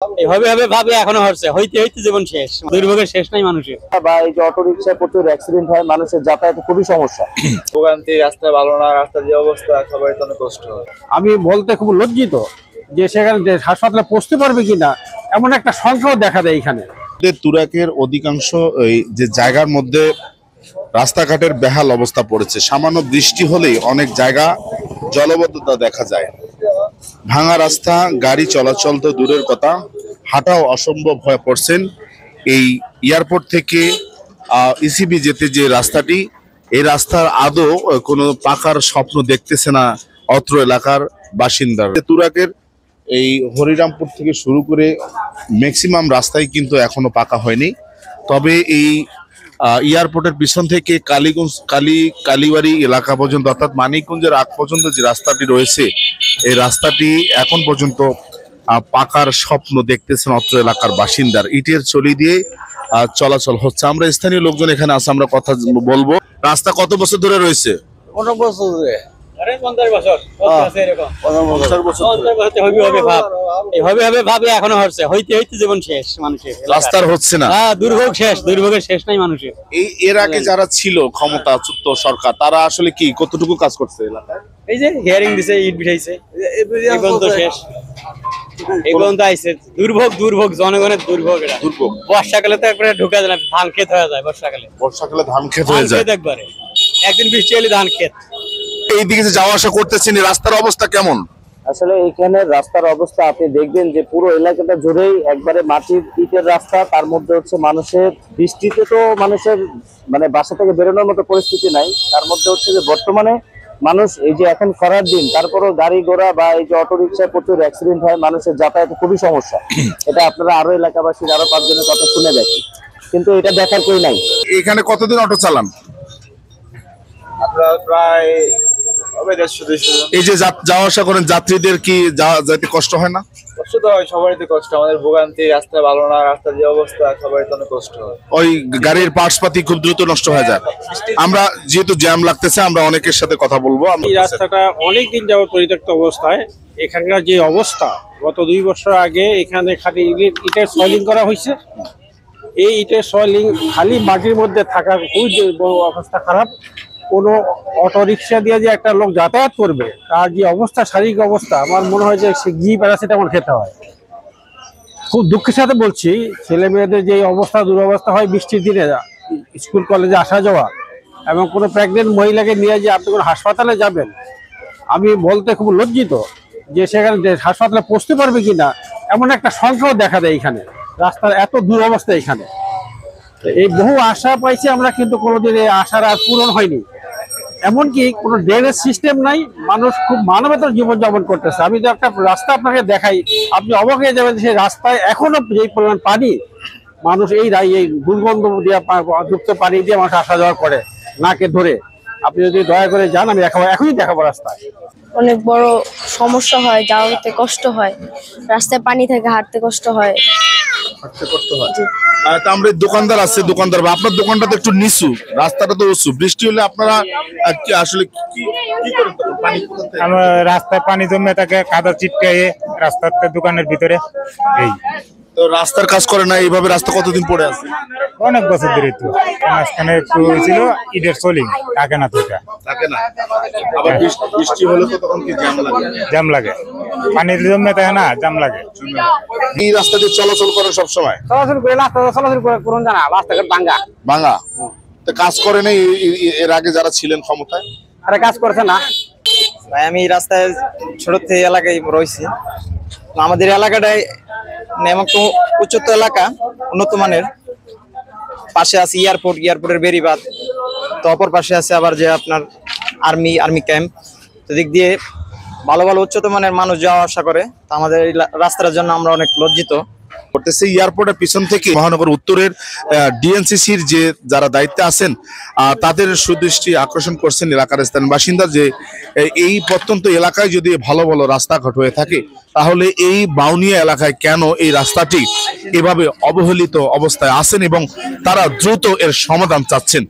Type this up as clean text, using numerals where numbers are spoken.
এভাবে ভাবে ভাবে এখনো হচ্ছে, হইতে হইতে জীবন শেষ, দুর্ভোগের শেষ নাই মানুষের। বা এই যে অটো রিক্সায় প্রচুর অ্যাক্সিডেন্ট হয়, মানুষের যাতায়াতে খুবই সমস্যা। ভোগান্তি, রাস্তা ভালো না, রাস্তার যে অবস্থা সবাই তো অনেক কষ্ট হয়। আমি বলতে খুব লজ্জিত যে সেখানে যে হাসপাতালে পৌঁছতে পারবে কিনা এমন একটা সংখ্যাও দেখা দেয় এখানে। তুরাকের অধিকাংশ এই যে জায়গার মধ্যে রাস্তাঘাটের বেহাল অবস্থা পড়েছে, সামান্য বৃষ্টি হলেই অনেক জায়গা জলবদ্ধতা দেখা যায়। ভাঙা রাস্তা, গাড়ি চলাচল তো দূরের কথা, হাঁটাও অসম্ভব হয়ে পড়ছেন। এই এয়ারপোর্ট থেকে ইসিবি যেতে যে রাস্তাটি, এই রাস্তার আদৌ কোনো পাকার স্বপ্ন দেখতেছে না অত্র এলাকার বাসিন্দারা। তুরাকের এই হরিরামপুর থেকে শুরু করে ম্যাক্সিমাম রাস্তায় কিন্তু এখনো পাকা হয়নি। তবে এই এয়ারপোর্টের পিছন থেকে কালীগঞ্জ কালীবাড়ি এলাকা পর্যন্ত, অর্থাৎ মানিকগঞ্জের আগ পর্যন্ত যে রাস্তাটি রয়েছে, এই রাস্তাটি এখন পর্যন্ত পাকার স্বপ্ন দেখতেছেন অত্র এলাকার বাসিন্দার। ইটের চলি দিয়ে চলাচল হচ্ছে। আমরা স্থানীয় লোকজন এখানে আছে, আমরা কথা বলবো। রাস্তা কত বছর ধরে রয়েছে? 15 বছর ধরে। এভাবে ভাবে ভাবে এখনো হচ্ছে, হইতে হইতে জীবন শেষ মানুষের। রাস্তার হচ্ছে না, দুর্ভোগ শেষ, দুর্ভোগের শেষ নাই মানুষের। এর আগে যারা ছিল ক্ষমতাচ্যুত সরকার, তারা আসলে কি কতটুকু কাজ করছে এলাকায়? এই যে হিয়ারিং দিছে, ইট বিঠাইছে, এখন তো শেষ, এখন তো আইছে। দুর্ভোগ, দুর্ভোগ, জনগণের দুর্ভোগ। এটা দুর্ভোগ। বর্ষাকালে তো একবারে ঢুকা যায় না, ধান ক্ষেত হয়ে যায়। বর্ষাকালে ধান ক্ষেত হয়ে যায় একবারে, একদিন বৃষ্টি হলে ধান ক্ষেত। এইদিকে যে যাওয়া আসা করতেছেন, রাস্তার অবস্থা কেমন? আসলে এখানে রাস্তার অবস্থা আপনি দেখবেন যে পুরো এলাকাটা জুড়েই একবারে মাটির ইটের রাস্তা। তার মধ্যে হচ্ছে মানুষের বৃষ্টিতে তো মানুষের মানে বাসা থেকে বেরোনোর মতো পরিস্থিতি নাই। তার মধ্যে হচ্ছে যে বর্তমানে মানুষ এই যে এখন খরার দিন, তারপরও গাড়ি ঘোড়া বা এই যে অটো রিক্সায় প্রচুর অ্যাক্সিডেন্ট হয়, মানুষের যাতায়াতে খুবই সমস্যা। এটা আপনারা আরো এলাকাবাসীর আরো 5 জনের কথা শুনে দেখি, কিন্তু এটা দেখার কেউ নাই। এখানে কতদিন অটো চালান? আপনার প্রায় হবে 150-200 জন। এই যে যাওয়া আসা করেন, যাত্রীদের কি যাইতে কষ্ট হয় না? কষ্ট তো হয়, সবারই তো কষ্ট। আমাদের ভোগান্তি, রাস্তা ভালো না, রাস্তার যে অবস্থা সবাই তো অনেক কষ্ট হয়। ওই গাড়ির পার্টস পাতি খুব দ্রুত নষ্ট হয়ে যায়। আমরা যেহেতু জ্যাম লাগতেছে, আমরা অনেকের সাথে কথা বলবো। এই রাস্তাটা অনেকদিন যাবত পরিত্যক্ত অবস্থায়। এখানকার যে অবস্থা, গত 2 বছর আগে এখানে খালি ইটের সয়েলিং করা হয়েছে। এই ইটের সয়েলিং খালি মাটির মধ্যে থাকার খুবই অবস্থা খারাপ। কোনো অটো রিক্সা দিয়ে যে একটা লোক যাতায়াত করবে, তার যে অবস্থা, শারীরিক অবস্থা, আমার মনে হয় যে সে ঘি প্যারাসিটামল খেতে হয়। খুব দুঃখের সাথে বলছি, ছেলে মেয়েদের যে অবস্থা, দুরবস্থা হয় বৃষ্টির দিনে স্কুল কলেজে আসা যাওয়া, এবং কোনো প্রেগনেন্ট মহিলাকে নিয়ে যে আপনি কোনো হাসপাতালে যাবেন, আমি বলতে খুব লজ্জিত যে সেখানে যে হাসপাতালে পৌঁছতে পারবে কিনা এমন একটা সংখ্যাও দেখা দেয় এখানে। রাস্তার এত দুরবস্থা এখানে। এই বহু আশা পাইছি আমরা, কিন্তু কোনোদিন এই আশার আর পূরণ হয়নি। এমনকি কোনো ড্রেনেজ সিস্টেম নাই, মানুষ খুব মানবেতর জীবনযাপন করতেছে। আমি তো একটা রাস্তা আপনাকে দেখাই, আপনি অবাক হয়ে যাবেন, সেই রাস্তায় এখনো যেই পরিমাণ পানি, মানুষ এই দুর্গন্ধ দিয়ে যুক্ত পানি দিয়ে মানুষ আসা যাওয়া করে নাকে ধরে। আপনি যদি দয়া করে যান, আমি এখনই দেখাবো রাস্তায়। অনেক বড় সমস্যা হয়, যাওয়াতে কষ্ট হয়, রাস্তায় পানি থেকে হাঁটতে কষ্ট হয়। আমরা দোকানদার আছে, দোকানদার আপনার দোকানটা তো একটু নিচু, রাস্তাটা তো উঁচু। বৃষ্টি হলে আপনারা কি আসলে কি করেন? পানি আমরা রাস্তায় পানি জমে থাকে, কাদা চিটকায়ে রাস্তাতে দোকানের ভিতরে। এই তো রাস্তার কাজ করে না, এইভাবে রাস্তা কতদিন পড়ে আছে? অনেক বছর ধরে। তো মাঝখানে একটু হয়েছিল ইটের সোলিং, থাকে না তো, এটা থাকে না। আবার বৃষ্টি হলে তো তখন কি জ্যাম লাগে? জ্যাম লাগে, পানির জমে থাকে না, জ্যাম লাগে। এই রাস্তা দিয়ে চলাচল করে সব সময়? চলাচল করে, রাস্তা চলাচল করে করুন জানা, রাস্তাঘাট ভাঙা। তো কাজ করে নাই এর আগে যারা ছিলেন ক্ষমতায়? আরে কাজ করছে না ভাই। আমি রাস্তায় ছোট থেকে এলাকায় রয়েছি। আমাদের এলাকাটায় এমন তো উচ্চতর এলাকা, উন্নত মানের। পাশে আছে এয়ারপোর্ট, এয়ারপোর্টের বেরিবাদ। তো অপর পাশে আছে আবার যে আপনার আর্মি ক্যাম্প। তো দিক দিয়ে ভালো ভালো উচ্চতর মানের মানুষ যাওয়া আসা করে। তো আমাদের এই রাস্তার জন্য আমরা অনেক লজ্জিত। করতেছে। এয়ারপোর্টের পিছন থেকে মহানগর উত্তরের ডিএনসিসির যে যারা দায়িত্বে আছেন, তাদের সুদৃষ্টি আকর্ষণ করছেন এলাকার স্থানীয় বাসিন্দা যে এই প্রত্যন্ত এলাকায় যদি ভালো ভালো রাস্তাঘাট হয়ে থাকে, তাহলে এই বাউনিয়া এলাকায় কেন এই রাস্তাটি এভাবে অবহেলিত অবস্থায় আছেন, এবং তারা দ্রুত এর সমাধান চাচ্ছেন।